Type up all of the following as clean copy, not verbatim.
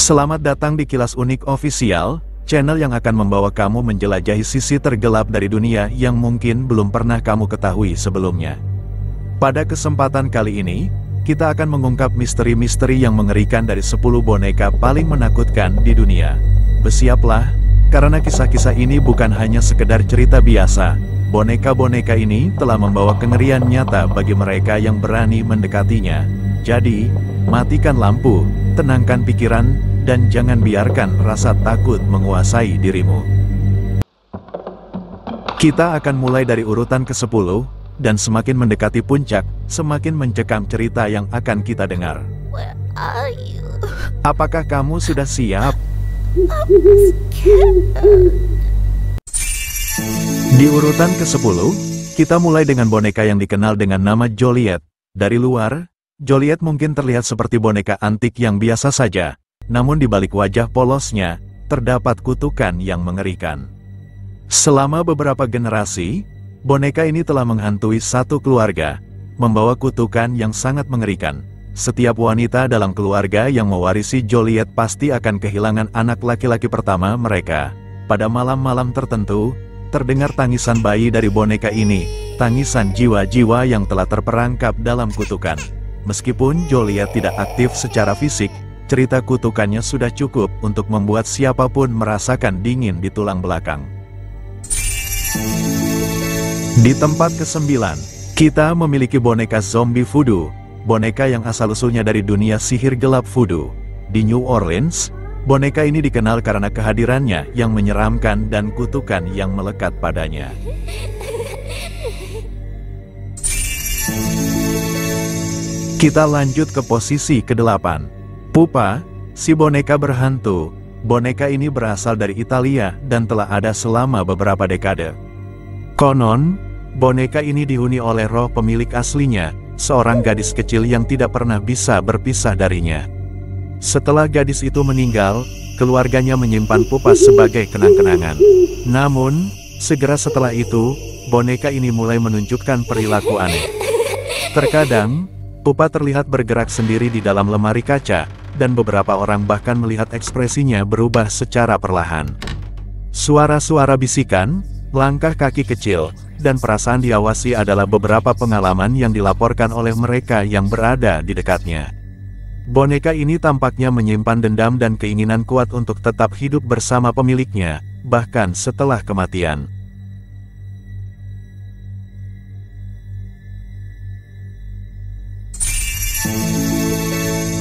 Selamat datang di Kilas Unik Official, channel yang akan membawa kamu menjelajahi sisi tergelap dari dunia yang mungkin belum pernah kamu ketahui sebelumnya. Pada kesempatan kali ini, kita akan mengungkap misteri-misteri yang mengerikan dari 10 boneka paling menakutkan di dunia. Bersiaplah, karena kisah-kisah ini bukan hanya sekedar cerita biasa. Boneka-boneka ini telah membawa kengerian nyata bagi mereka yang berani mendekatinya. Jadi, matikan lampu, tenangkan pikiran, dan jangan biarkan rasa takut menguasai dirimu. Kita akan mulai dari urutan ke-10, dan semakin mendekati puncak, semakin mencekam cerita yang akan kita dengar. Where are you? Apakah kamu sudah siap? I'm scared. Di urutan ke-10, kita mulai dengan boneka yang dikenal dengan nama Joliet. Dari luar, Joliet mungkin terlihat seperti boneka antik yang biasa saja, namun di balik wajah polosnya, terdapat kutukan yang mengerikan. Selama beberapa generasi, boneka ini telah menghantui satu keluarga, membawa kutukan yang sangat mengerikan. Setiap wanita dalam keluarga yang mewarisi Joliet pasti akan kehilangan anak laki-laki pertama mereka. Pada malam-malam tertentu, terdengar tangisan bayi dari boneka ini, tangisan jiwa-jiwa yang telah terperangkap dalam kutukan. Meskipun Joliet tidak aktif secara fisik, cerita kutukannya sudah cukup untuk membuat siapapun merasakan dingin di tulang belakang. Di tempat ke-9, kita memiliki boneka zombie voodoo, boneka yang asal-usulnya dari dunia sihir gelap voodoo. Di New Orleans, boneka ini dikenal karena kehadirannya yang menyeramkan dan kutukan yang melekat padanya. Kita lanjut ke posisi ke-8. Pupa, si boneka berhantu. Boneka ini berasal dari Italia dan telah ada selama beberapa dekade. Konon, boneka ini dihuni oleh roh pemilik aslinya, seorang gadis kecil yang tidak pernah bisa berpisah darinya. Setelah gadis itu meninggal, keluarganya menyimpan Pupa sebagai kenang-kenangan. Namun, segera setelah itu, boneka ini mulai menunjukkan perilaku aneh. Terkadang, Pupa terlihat bergerak sendiri di dalam lemari kaca, dan beberapa orang bahkan melihat ekspresinya berubah secara perlahan. Suara-suara bisikan, langkah kaki kecil, dan perasaan diawasi adalah beberapa pengalaman yang dilaporkan oleh mereka yang berada di dekatnya. Boneka ini tampaknya menyimpan dendam dan keinginan kuat untuk tetap hidup bersama pemiliknya, bahkan setelah kematian.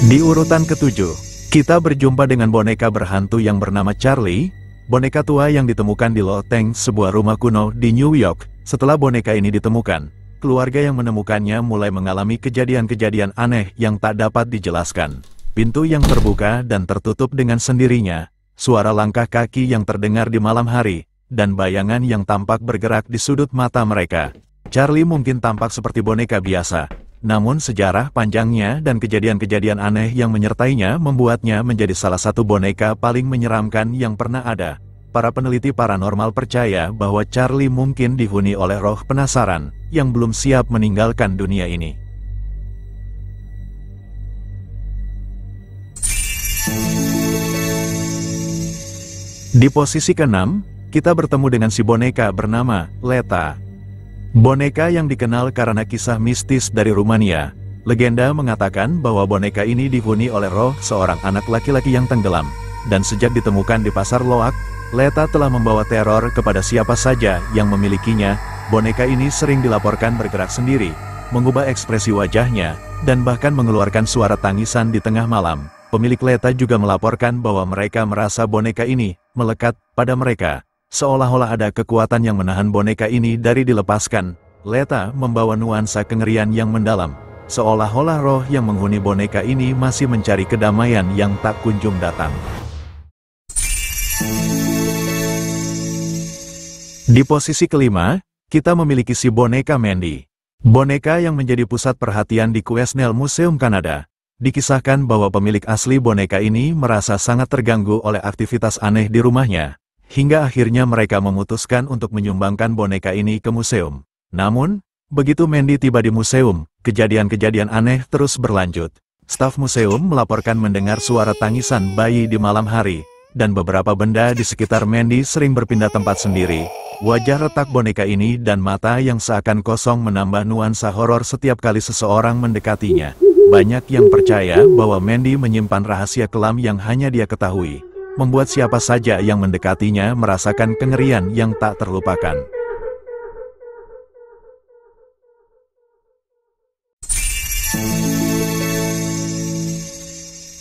Di urutan ke-7, kita berjumpa dengan boneka berhantu yang bernama Charlie, boneka tua yang ditemukan di loteng sebuah rumah kuno di New York. Setelah boneka ini ditemukan, keluarga yang menemukannya mulai mengalami kejadian-kejadian aneh yang tak dapat dijelaskan. Pintu yang terbuka dan tertutup dengan sendirinya, suara langkah kaki yang terdengar di malam hari, dan bayangan yang tampak bergerak di sudut mata mereka. Charlie mungkin tampak seperti boneka biasa, namun sejarah panjangnya dan kejadian-kejadian aneh yang menyertainya membuatnya menjadi salah satu boneka paling menyeramkan yang pernah ada. Para peneliti paranormal percaya bahwa Charlie mungkin dihuni oleh roh penasaran, yang belum siap meninggalkan dunia ini. Di posisi ke-6, kita bertemu dengan si boneka bernama Leta. Boneka yang dikenal karena kisah mistis dari Rumania. Legenda mengatakan bahwa boneka ini dihuni oleh roh seorang anak laki-laki yang tenggelam. Dan sejak ditemukan di pasar Loak, Leta telah membawa teror kepada siapa saja yang memilikinya. Boneka ini sering dilaporkan bergerak sendiri, mengubah ekspresi wajahnya, dan bahkan mengeluarkan suara tangisan di tengah malam. Pemilik Leta juga melaporkan bahwa mereka merasa boneka ini melekat pada mereka. Seolah-olah ada kekuatan yang menahan boneka ini dari dilepaskan. Leta membawa nuansa kengerian yang mendalam. Seolah-olah roh yang menghuni boneka ini masih mencari kedamaian yang tak kunjung datang. Di posisi ke-5, kita memiliki si boneka Mandy. Boneka yang menjadi pusat perhatian di Quesnel Museum Kanada. Dikisahkan bahwa pemilik asli boneka ini merasa sangat terganggu oleh aktivitas aneh di rumahnya. Hingga akhirnya mereka memutuskan untuk menyumbangkan boneka ini ke museum. Namun, begitu Mandy tiba di museum, kejadian-kejadian aneh terus berlanjut. Staf museum melaporkan mendengar suara tangisan bayi di malam hari, dan beberapa benda di sekitar Mandy sering berpindah tempat sendiri. Wajah retak boneka ini dan mata yang seakan kosong menambah nuansa horor setiap kali seseorang mendekatinya. Banyak yang percaya bahwa Mandy menyimpan rahasia kelam yang hanya dia ketahui, membuat siapa saja yang mendekatinya merasakan kengerian yang tak terlupakan.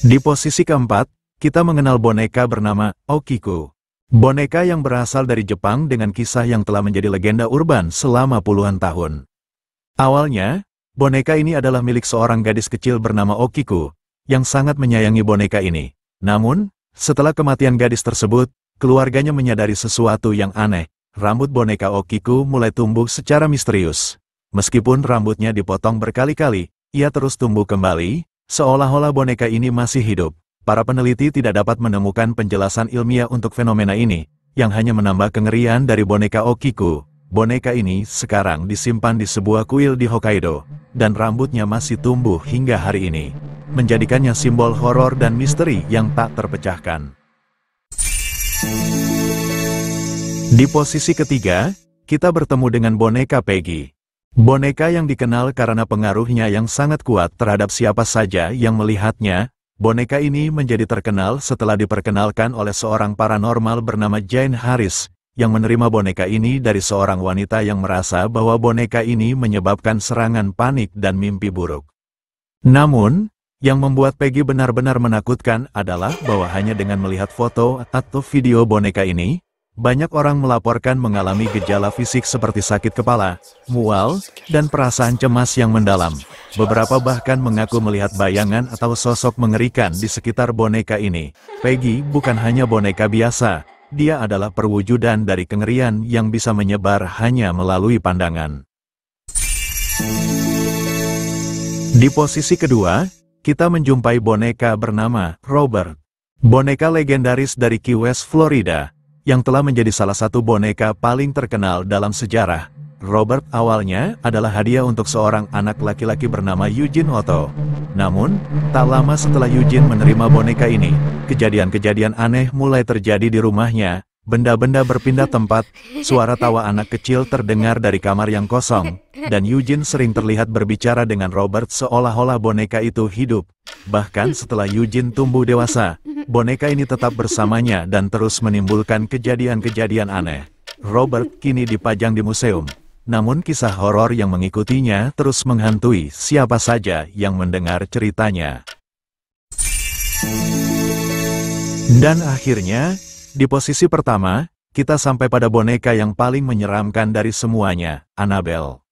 Di posisi keempat, kita mengenal boneka bernama Okiku. Boneka yang berasal dari Jepang dengan kisah yang telah menjadi legenda urban selama puluhan tahun. Awalnya, boneka ini adalah milik seorang gadis kecil bernama Okiku, yang sangat menyayangi boneka ini. Namun, setelah kematian gadis tersebut, keluarganya menyadari sesuatu yang aneh. Rambut boneka Okiku mulai tumbuh secara misterius. Meskipun rambutnya dipotong berkali-kali, ia terus tumbuh kembali, seolah-olah boneka ini masih hidup. Para peneliti tidak dapat menemukan penjelasan ilmiah untuk fenomena ini, yang hanya menambah kengerian dari boneka Okiku. Boneka ini sekarang disimpan di sebuah kuil di Hokkaido, dan rambutnya masih tumbuh hingga hari ini, menjadikannya simbol horor dan misteri yang tak terpecahkan. Di posisi ketiga, kita bertemu dengan boneka Peggy. Boneka yang dikenal karena pengaruhnya yang sangat kuat terhadap siapa saja yang melihatnya. Boneka ini menjadi terkenal setelah diperkenalkan oleh seorang paranormal bernama Jane Harris, yang menerima boneka ini dari seorang wanita yang merasa bahwa boneka ini menyebabkan serangan panik dan mimpi buruk. Namun, yang membuat Peggy benar-benar menakutkan adalah bahwa hanya dengan melihat foto atau video boneka ini, banyak orang melaporkan mengalami gejala fisik seperti sakit kepala, mual, dan perasaan cemas yang mendalam. Beberapa bahkan mengaku melihat bayangan atau sosok mengerikan di sekitar boneka ini. Peggy bukan hanya boneka biasa, dia adalah perwujudan dari kengerian yang bisa menyebar hanya melalui pandangan. Di posisi kedua, kita menjumpai boneka bernama Robert. Boneka legendaris dari Key West, Florida, yang telah menjadi salah satu boneka paling terkenal dalam sejarah. Robert awalnya adalah hadiah untuk seorang anak laki-laki bernama Eugene Otto. Namun, tak lama setelah Eugene menerima boneka ini, kejadian-kejadian aneh mulai terjadi di rumahnya. Benda-benda berpindah tempat, suara tawa anak kecil terdengar dari kamar yang kosong, dan Eugene sering terlihat berbicara dengan Robert seolah-olah boneka itu hidup. Bahkan setelah Eugene tumbuh dewasa, boneka ini tetap bersamanya dan terus menimbulkan kejadian-kejadian aneh. Robert kini dipajang di museum, namun kisah horor yang mengikutinya terus menghantui siapa saja yang mendengar ceritanya. Dan akhirnya, di posisi pertama, kita sampai pada boneka yang paling menyeramkan dari semuanya, Annabelle.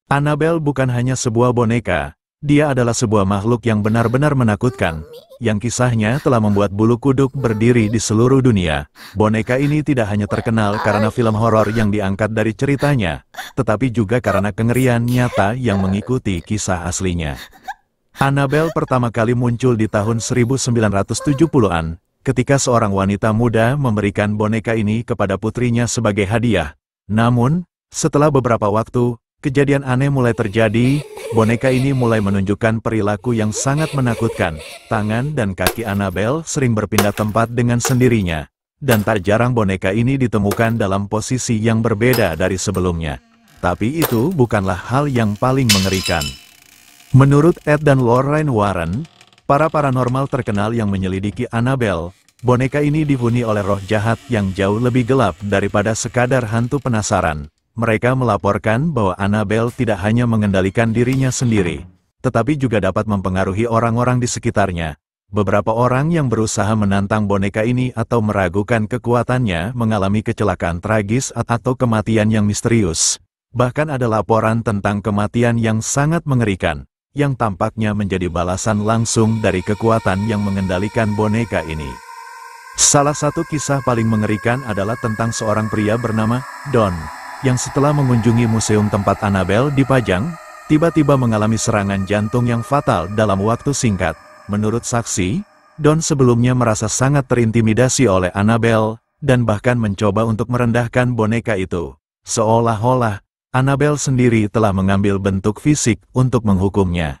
Annabelle bukan hanya sebuah boneka, dia adalah sebuah makhluk yang benar-benar menakutkan, yang kisahnya telah membuat bulu kuduk berdiri di seluruh dunia. Boneka ini tidak hanya terkenal karena film horor yang diangkat dari ceritanya, tetapi juga karena kengerian nyata yang mengikuti kisah aslinya. Annabelle pertama kali muncul di tahun 1970-an, ketika seorang wanita muda memberikan boneka ini kepada putrinya sebagai hadiah. Namun, setelah beberapa waktu, kejadian aneh mulai terjadi. Boneka ini mulai menunjukkan perilaku yang sangat menakutkan. Tangan dan kaki Annabelle sering berpindah tempat dengan sendirinya, dan tak jarang boneka ini ditemukan dalam posisi yang berbeda dari sebelumnya. Tapi itu bukanlah hal yang paling mengerikan. Menurut Ed dan Lorraine Warren, para paranormal terkenal yang menyelidiki Annabelle, boneka ini dihuni oleh roh jahat yang jauh lebih gelap daripada sekadar hantu penasaran. Mereka melaporkan bahwa Annabelle tidak hanya mengendalikan dirinya sendiri, tetapi juga dapat mempengaruhi orang-orang di sekitarnya. Beberapa orang yang berusaha menantang boneka ini atau meragukan kekuatannya mengalami kecelakaan tragis atau kematian yang misterius. Bahkan ada laporan tentang kematian yang sangat mengerikan, yang tampaknya menjadi balasan langsung dari kekuatan yang mengendalikan boneka ini. Salah satu kisah paling mengerikan adalah tentang seorang pria bernama Don, yang setelah mengunjungi museum tempat Annabelle dipajang, tiba-tiba mengalami serangan jantung yang fatal dalam waktu singkat. Menurut saksi, Don sebelumnya merasa sangat terintimidasi oleh Annabelle, dan bahkan mencoba untuk merendahkan boneka itu. Seolah-olah Annabelle sendiri telah mengambil bentuk fisik untuk menghukumnya.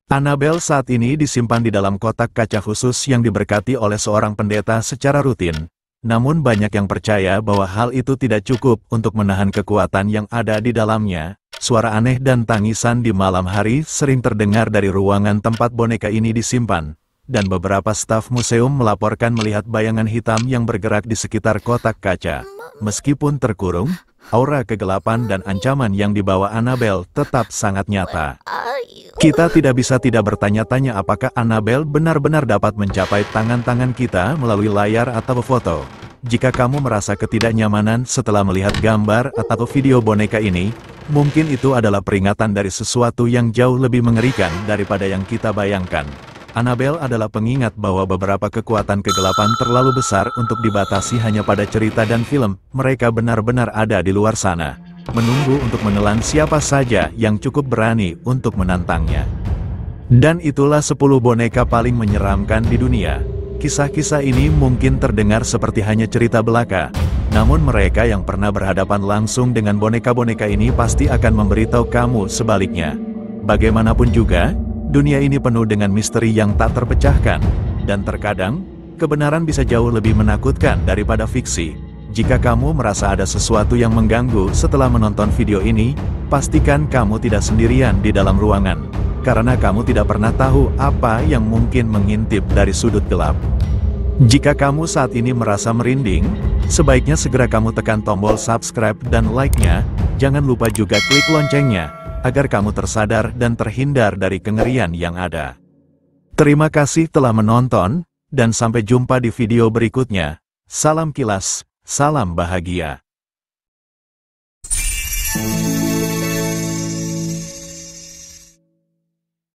Annabelle saat ini disimpan di dalam kotak kaca khusus yang diberkati oleh seorang pendeta secara rutin. Namun banyak yang percaya bahwa hal itu tidak cukup untuk menahan kekuatan yang ada di dalamnya. Suara aneh dan tangisan di malam hari sering terdengar dari ruangan tempat boneka ini disimpan. Dan beberapa staf museum melaporkan melihat bayangan hitam yang bergerak di sekitar kotak kaca. Meskipun terkurung, aura kegelapan dan ancaman yang dibawa Annabelle tetap sangat nyata. Kita tidak bisa tidak bertanya-tanya apakah Annabelle benar-benar dapat mencapai tangan-tangan kita melalui layar atau foto. Jika kamu merasa ketidaknyamanan setelah melihat gambar atau video boneka ini, mungkin itu adalah peringatan dari sesuatu yang jauh lebih mengerikan daripada yang kita bayangkan. Annabelle adalah pengingat bahwa beberapa kekuatan kegelapan terlalu besar untuk dibatasi hanya pada cerita dan film. Mereka benar-benar ada di luar sana, menunggu untuk menelan siapa saja yang cukup berani untuk menantangnya. Dan itulah 10 boneka paling menyeramkan di dunia. Kisah-kisah ini mungkin terdengar seperti hanya cerita belaka, namun mereka yang pernah berhadapan langsung dengan boneka-boneka ini pasti akan memberitahu kamu sebaliknya. Bagaimanapun juga, dunia ini penuh dengan misteri yang tak terpecahkan, dan terkadang, kebenaran bisa jauh lebih menakutkan daripada fiksi. Jika kamu merasa ada sesuatu yang mengganggu setelah menonton video ini, pastikan kamu tidak sendirian di dalam ruangan, karena kamu tidak pernah tahu apa yang mungkin mengintip dari sudut gelap. Jika kamu saat ini merasa merinding, sebaiknya segera kamu tekan tombol subscribe dan like-nya, jangan lupa juga klik loncengnya, agar kamu tersadar dan terhindar dari kengerian yang ada. Terima kasih telah menonton, dan sampai jumpa di video berikutnya. Salam kilas, salam bahagia.